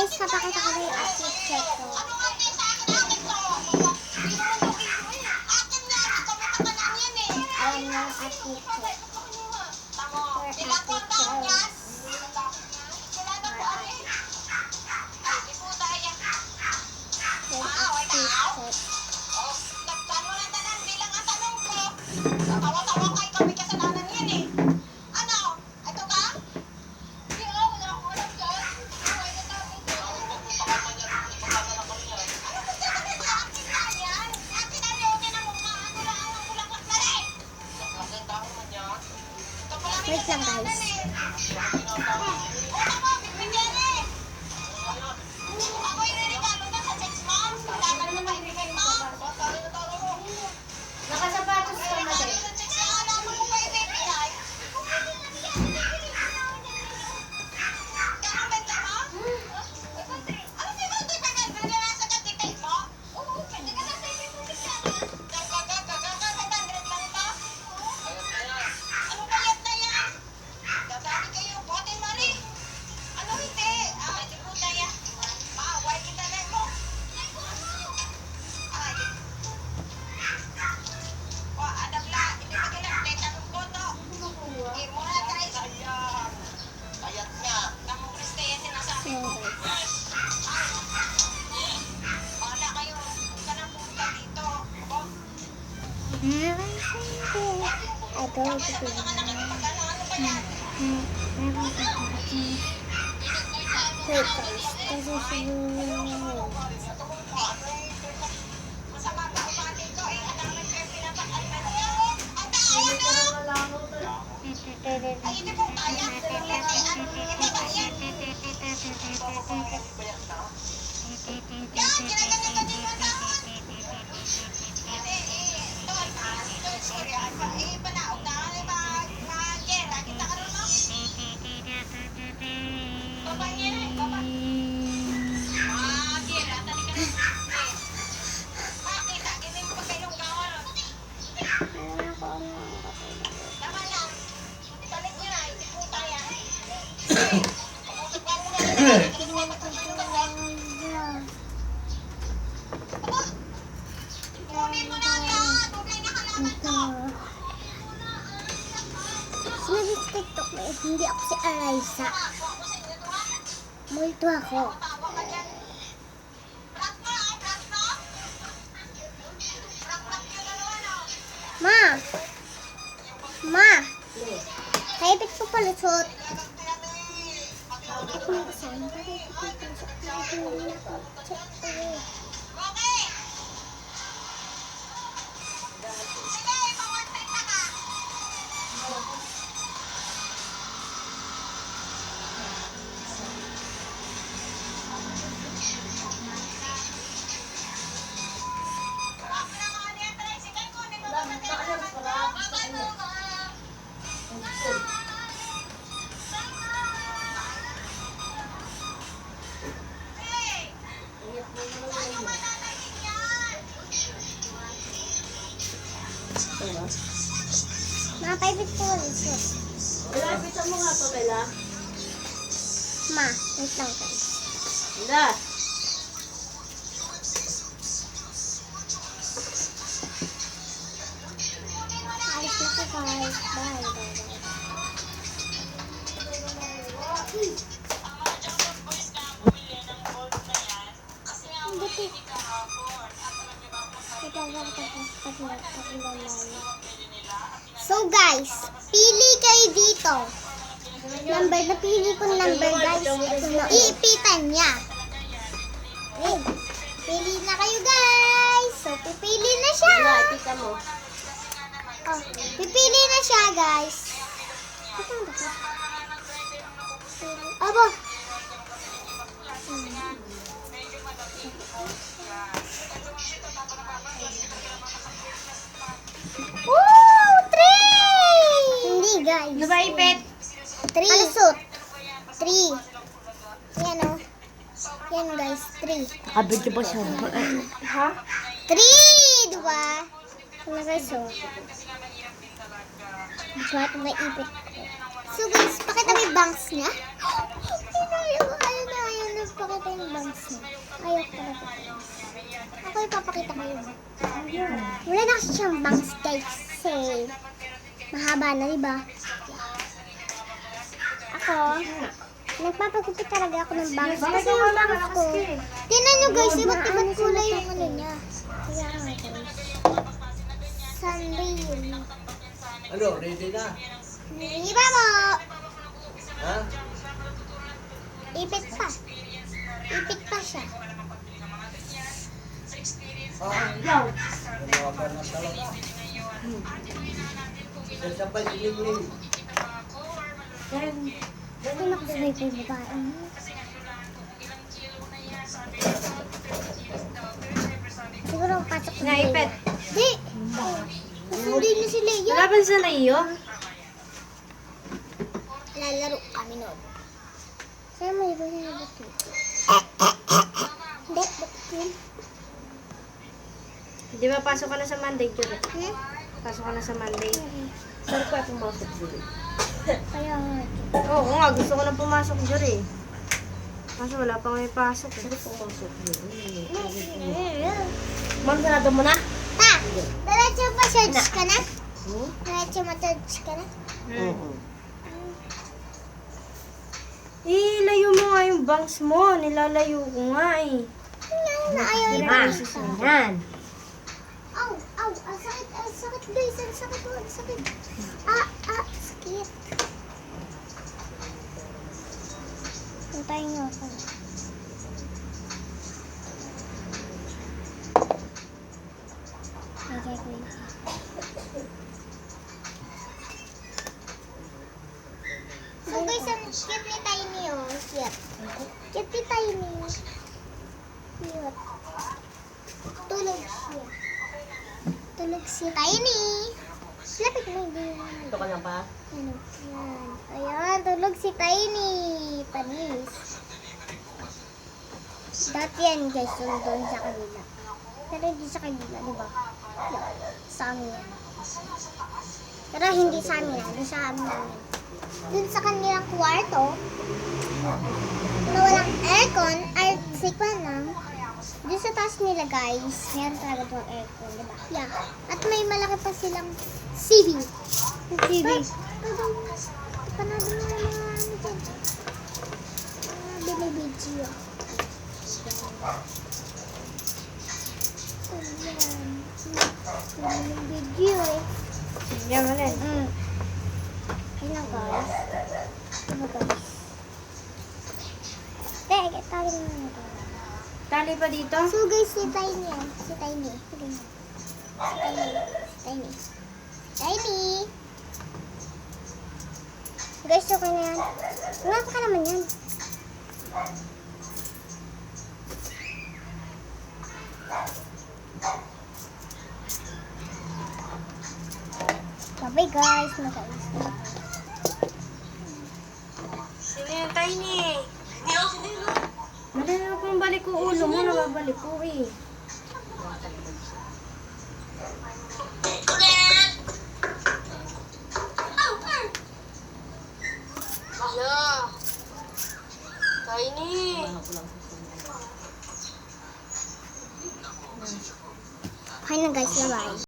guys, papakita ko na yung outfit check ko. Ayan yung outfit check. Wait lang guys. Nakasapatos ka na din. I go to wait guys, this TikTok na hindi ako si Araiza. Multo ako. Ma! Ma! Kaibit ko palusot. Ako na kasama. Kaibit ko palusot. Hindi na ako. Check ko eh. Makapaibit ko ulit. Lapitan mo nga to, Bella. Ma, wait lang guys. Bella. Alis na ko guys. Bye. So guys, pili kayo dito. Napili ko number guys. Iipitan niya. Okay. Pili na kayo guys. So pipili na siya. Ipita mo. Oh, pipili na siya guys. Aba. Woo! 3! Hindi guys. Ano ba ipit? 3. Palusot. 3. Yan o. Yan guys, 3. Kabit ko ba siya? Ha? 3! Diba? Ano guys o? Bakit may ipit? So guys, pakita mo yung bangs niya. Ayun na. Pakita yung bangs mo. Ayaw ko talaga. Ako ipapakita ko yun. Wala na kasi siyang bangs guys. Kasi mahaba na, diba? Ako, nagpapagupit talaga ako ng bangs. Kasi yung bangs ko, tingnan nyo guys, iba't-iba't kulay yung ano niya. Kaya nga guys. Sunday. Ano, ready na? Iba mo! Ha? Ipit pa. Ipit pa siya. Gumaba na talaga. Sasabay si Ningning. Ano ako sabay ko yung babae mo? Siguro ang pasok ko. Naipit. Di! Hindi niyo si Leo. Laban sa na iyo. Lalaro kami noon. Sa'yo mo iba na yung bato. Hindi, bato yun. Di ba pasok ka na sa Monday, Jure? Hmm? Pasok ka na sa Monday. Saan pa pumasok dito? Kaya nga. Oo nga, gusto ko na pumasok, Jure. Kaso wala pa may pasok. Pumasok dito. Ma'am, sarado mo na? Ta! Diretso pa search ka na? Diretso ma-search ka na? Oo. Ilayo mo nga yung bangs mo. Nilalayo ko nga eh. Ano, ayaw na. Yan. Aw, aw, ang sakit guys, ang sakit mo, ang sakit. Sakit. Puntayin niyo ako. Okay, guys. So guys, ang cute ni Tiny oh. Cute. Cute ni Tiny. Cute. Tulog siya. Tulog si Tiny. Lapit mo, hindi naman. Ito ka na pa? Ano? Yan. Ayan, tulog si Tiny. Panis. Dati yan guys, yung doon sa kanila. Pero hindi sa kanila, di ba? Sa amin yan. Pero hindi sa amin yan, doon sa amin yan. Doon sa kanilang kwarto, na walang aircon, sikwan lang. Doon sa taas nila guys, meron talaga itong aircon, di ba? Yeah. At may malaki pa silang CV. CV. Panado mo yung mga ano dyan. Mga binibidyo. Ayan. Binibidyo eh. Yan mo na. Ayan guys. Ano guys? Teka, tawag mo na ito. Tali pa dito? So guys, si Tiny yan. Si Tiny. Si Tiny. Tiny. Guys, okay na yan. Ngapa ka naman yan. Bye guys. Magkainis na. Sino yung Tiny? Mali na pong balik ko ulo mo, nababalik ko eh. Hala! Tiny! Okay na guys, bye-bye.